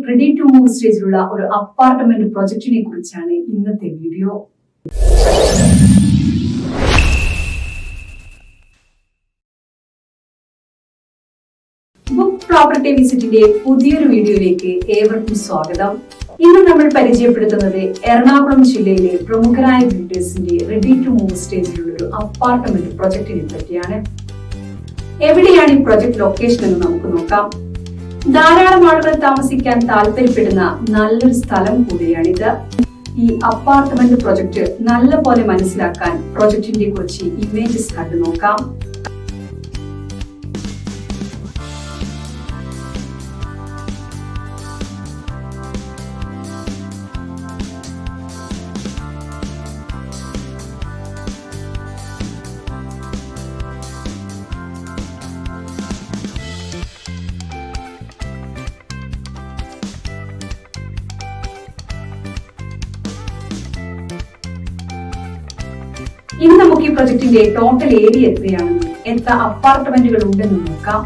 Ready to move സ്റ്റേജിലുള്ള ഒരു apartment പ്രൊജക്ടിനെ കുറിച്ചാണ് ഇന്നത്തെ വീഡിയോ. ബുക്ക് പ്രോപ്പർട്ടി വിസിറ്റിന്റെ പുതിയൊരു വീഡിയോയിലേക്ക് ഏവർക്കും സ്വാഗതം. ഇന്ന് നമ്മൾ പരിചയപ്പെടുത്തുന്നത് എറണാകുളം ജില്ലയിലെ പ്രമുഖരായ ബിൽഡേഴ്സിന്റെ റെഡി ടു മൂവ് സ്റ്റേജിലുള്ള ഒരു അപ്പാർട്ട്മെന്റ് പ്രൊജക്ടിനെ പറ്റിയാണ്. എവിടെയാണ് ഈ പ്രൊജക്ട് ലൊക്കേഷൻ എന്ന് നമുക്ക് നോക്കാം. ധാരാളം ആളുകൾ താമസിക്കാൻ താല്പര്യപ്പെടുന്ന നല്ലൊരു സ്ഥലം കൂടിയാണിത്. ഈ അപ്പാർട്ട്മെന്റ് പ്രൊജക്ട് നല്ല പോലെ മനസ്സിലാക്കാൻ പ്രൊജക്ടിന്റെ കുറച്ച് ഇമേജസ് കണ്ടു നോക്കാം. ഇനി നമുക്ക് ഈ പ്രൊജക്ടിന്റെ ടോട്ടൽ ഏരിയ എത്രയാണെന്നും എത്ര അപ്പാർട്ട്മെന്റുകൾ ഉണ്ടെന്നും നോക്കാം.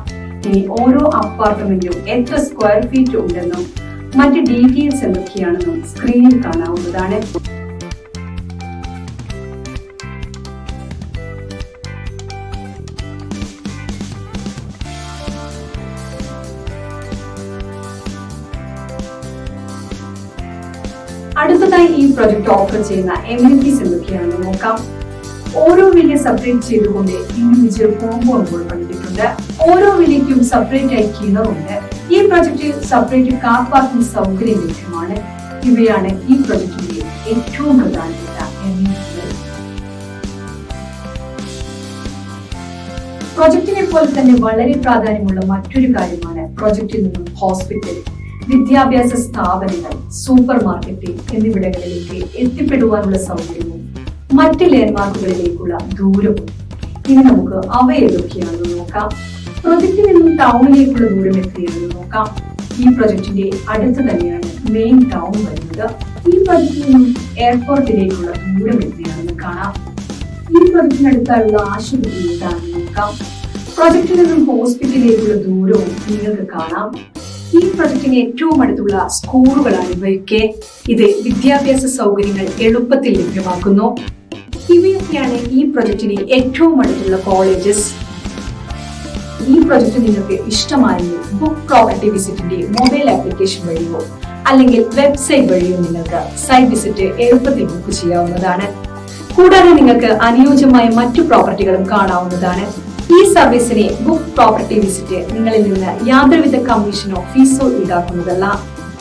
ഇനി ഓരോ അപ്പാർട്ട്മെന്റും എത്ര സ്ക്വയർ ഫീറ്റ് ഉണ്ടെന്നും മറ്റ് ഡീറ്റെയിൽസ് എന്തൊക്കെയാണെന്നും സ്ക്രീനിൽ കാണാവുന്നതാണ്. അടുത്തതായി ഈ പ്രൊജക്ട് ഓഫർ ചെയ്യുന്ന എമിനിറ്റീസ് എന്തൊക്കെയാണെന്ന് നോക്കാം. ഓരോ വില സെപ്പറേറ്റ് ചെയ്തുകൊണ്ട് ഇൻഡിവിജ്വൽ കോമ്പൗണ്ട് ഉൾപ്പെടുത്തിയിട്ടുണ്ട്. ഓരോ വിലയ്ക്കും സെപ്പറേറ്റ് ആയി കിണറുണ്ട്. ഈ പ്രൊജക്റ്റിൽ സെപ്പറേറ്റ് കാർ പാർക്കിംഗ് സൗകര്യം ലഭ്യമാണ്. ഇവയാണ് ഈ പ്രൊജക്ടിന്റെ ഏറ്റവും പ്രധാനപ്പെട്ട എമിനിറ്റികൾ. പ്രൊജക്ടിനെ പോലെ തന്നെ വളരെ പ്രാധാന്യമുള്ള മറ്റൊരു കാര്യമാണ് പ്രൊജക്റ്റിൽ നിന്നും ഹോസ്പിറ്റൽ, വിദ്യാഭ്യാസ സ്ഥാപനങ്ങൾ, സൂപ്പർ മാർക്കറ്റ് എന്നിവിടങ്ങളിലേക്ക് എത്തിപ്പെടുവാനുള്ള സൗകര്യവും മറ്റ് ലാൻഡ്മാർക്കുകളിലേക്കുള്ള ദൂരവും. ഇനി നമുക്ക് അവ ഏതൊക്കെയാണെന്ന് നോക്കാം. പ്രൊജക്റ്റിൽ നിന്നും ടൗണിലേക്കുള്ള ദൂരം എത്രയാണെന്ന് നോക്കാം. ഈ പ്രൊജക്ടിന്റെ അടുത്ത് തന്നെയാണ് മെയിൻ ടൗൺ വരുന്നത്. ഈ പ്രൊജക്റ്റിൽ നിന്നും എയർപോർട്ടിലേക്കുള്ള ദൂരം എത്രയാണെന്ന് കാണാം. ഈ പ്രൊജക്റ്റിനടുത്തുള്ള ആശുപത്രി ഏതാണെന്ന് നോക്കാം. പ്രൊജക്റ്റിൽ നിന്നും ഹോസ്പിറ്റലിലേക്കുള്ള ദൂരവും നിങ്ങൾക്ക് കാണാം. ഈ പ്രൊജക്ടിന് ഏറ്റവും അടുത്തുള്ള സ്കൂളുകളാണ് ഇവയൊക്കെ. ഇത് വിദ്യാഭ്യാസ സൗകര്യങ്ങൾ എളുപ്പത്തിൽ ലഭ്യമാക്കുന്നു. ഇവയൊക്കെയാണ് ഈ പ്രൊജക്ടിന് ഏറ്റവും അടുത്തുള്ള കോളേജസ്. ഈ പ്രൊജക്ട് നിങ്ങൾക്ക് ഇഷ്ടമായെങ്കിൽ ബുക്ക് പ്രോപ്പർട്ടി വിസിറ്റിന്റെ മൊബൈൽ ആപ്ലിക്കേഷൻ വഴിയോ അല്ലെങ്കിൽ വെബ്സൈറ്റ് വഴിയോ നിങ്ങൾക്ക് സൈറ്റ് വിസിറ്റ് എളുപ്പത്തിൽ ബുക്ക് ചെയ്യാവുന്നതാണ്. കൂടാതെ നിങ്ങൾക്ക് അനുയോജ്യമായ മറ്റു പ്രോപ്പർട്ടികളും കാണാവുന്നതാണ്. ഈ സർവീസിനെ ബുക്ക് പ്രോപ്പർട്ടി വിസിറ്റ് നിങ്ങളിൽ നിന്ന് യാതൊരുവിധ കമ്മീഷനോ ഫീസോ ഈടാക്കുന്നതല്ല.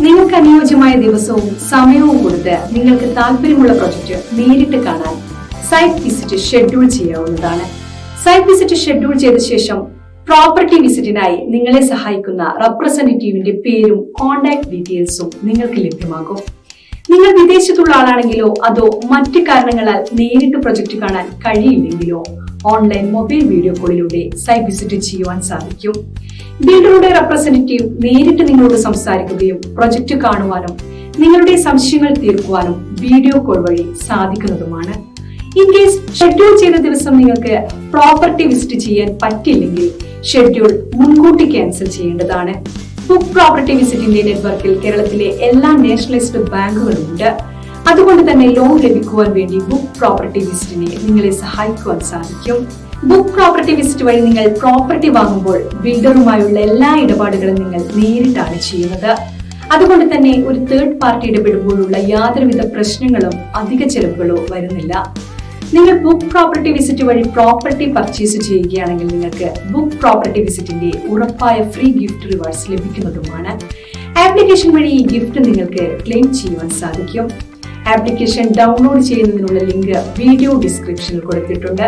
നിങ്ങൾക്ക് അനുയോജ്യമായ ദിവസവും സമയവും കൊടുത്ത് നിങ്ങൾക്ക് താല്പര്യമുള്ള പ്രൊജക്ട് നേരിട്ട് കാണാൻ സൈറ്റ് വിസിറ്റ് ഷെഡ്യൂൾ ചെയ്യാവുന്നതാണ്. സൈറ്റ് വിസിറ്റ് ഷെഡ്യൂൾ ചെയ്ത ശേഷം പ്രോപ്പർട്ടി വിസിറ്റിനായി നിങ്ങളെ സഹായിക്കുന്ന റെപ്രസെന്റേറ്റീവിന്റെ പേരും കോൺടാക്ട് ഡീറ്റെയിൽസും നിങ്ങൾക്ക് ലഭ്യമാകും. നിങ്ങൾ വിദേശത്തുള്ള ആളാണെങ്കിലോ അതോ മറ്റു കാരണങ്ങളാൽ നേരിട്ട് പ്രൊജക്ട് കാണാൻ കഴിയില്ലെങ്കിലോ ഓൺലൈൻ മൊബൈൽ വീഡിയോ കോളിലൂടെ സൈറ്റ് വിസിറ്റ് ചെയ്യുവാൻ സാധിക്കും. ബിൽഡറുടെ റെപ്രസെന്റേറ്റീവ് നേരിട്ട് നിങ്ങളോട് സംസാരിക്കുകയും പ്രൊജക്ട് കാണുവാനും നിങ്ങളുടെ സംശയങ്ങൾ തീർക്കുവാനും വീഡിയോ കോൾ വഴി സാധിക്കുന്നതുമാണ്. ഇൻ കേസ് ഷെഡ്യൂൾ ചെയ്ത ദിവസം നിങ്ങൾക്ക് പ്രോപ്പർട്ടി വിസിറ്റ് ചെയ്യാൻ പറ്റില്ലെങ്കിൽ ഷെഡ്യൂൾ മുൻകൂട്ടി ക്യാൻസൽ ചെയ്യേണ്ടതാണ്. ബുക്ക് പ്രോപ്പർട്ടി വിസിറ്റിന്റെ നെറ്റ്വർക്കിൽ കേരളത്തിലെ എല്ലാ നാഷണലൈസ്ഡ് ബാങ്കുകളും ഉണ്ട്. അതുകൊണ്ട് തന്നെ ലോൺ ലഭിക്കുവാൻ വേണ്ടി ബുക്ക് പ്രോപ്പർട്ടി വിസിറ്റിനെ നിങ്ങളെ സഹായിക്കുവാൻ സാധിക്കും. ബുക്ക് പ്രോപ്പർട്ടി വിസിറ്റ് വഴി നിങ്ങൾ പ്രോപ്പർട്ടി വാങ്ങുമ്പോൾ ബിൽഡറുമായുള്ള എല്ലാ ഇടപാടുകളും നിങ്ങൾ നേരിട്ടാണ് ചെയ്യുന്നത്. അതുകൊണ്ട് തന്നെ ഒരു തേർഡ് പാർട്ടി ഇടപെടുമ്പോഴുള്ള യാതൊരുവിധ പ്രശ്നങ്ങളും അധിക ചെലവുകളോ വരുന്നില്ല. നിങ്ങൾ ബുക്ക് പ്രോപ്പർട്ടി വിസിറ്റ് വഴി പ്രോപ്പർട്ടി പർച്ചേസ് ചെയ്യുകയാണെങ്കിൽ നിങ്ങൾക്ക് ബുക്ക് പ്രോപ്പർട്ടി വിസിറ്റിന്റെ ഉറപ്പായ ഫ്രീ ഗിഫ്റ്റ് റിവാർഡ്സ് ലഭിക്കുന്നതുമാണ്. ആപ്ലിക്കേഷൻ വഴി ഈ ഗിഫ്റ്റ് നിങ്ങൾക്ക് ക്ലെയിം ചെയ്യുവാൻ സാധിക്കും. ആപ്ലിക്കേഷൻ ഡൗൺലോഡ് ചെയ്യുന്നതിനുള്ള ലിങ്ക് വീഡിയോ ഡിസ്ക്രിപ്ഷനിൽ കൊടുത്തിട്ടുണ്ട്.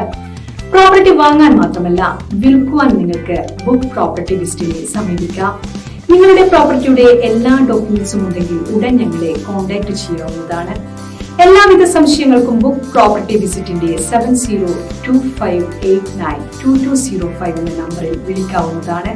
പ്രോപ്പർട്ടി വാങ്ങാൻ മാത്രമല്ല വിൽക്കുവാൻ നിങ്ങൾക്ക് ബുക്ക് പ്രോപ്പർട്ടി വിസിറ്റിനെ സമീപിക്കാം. നിങ്ങളുടെ പ്രോപ്പർട്ടിയുടെ എല്ലാ ഡോക്യുമെന്റ്സും ഉണ്ടെങ്കിൽ ഉടൻ ഞങ്ങളെ കോൺടാക്ട് ചെയ്യാവുന്നതാണ്. എല്ലാവിധ സംശയങ്ങൾക്കും ബുക്ക് പ്രോപ്പർട്ടി വിസിറ്റിന്റെ 7025892205 എന്ന നമ്പറിൽ വിളിക്കാവുന്നതാണ്.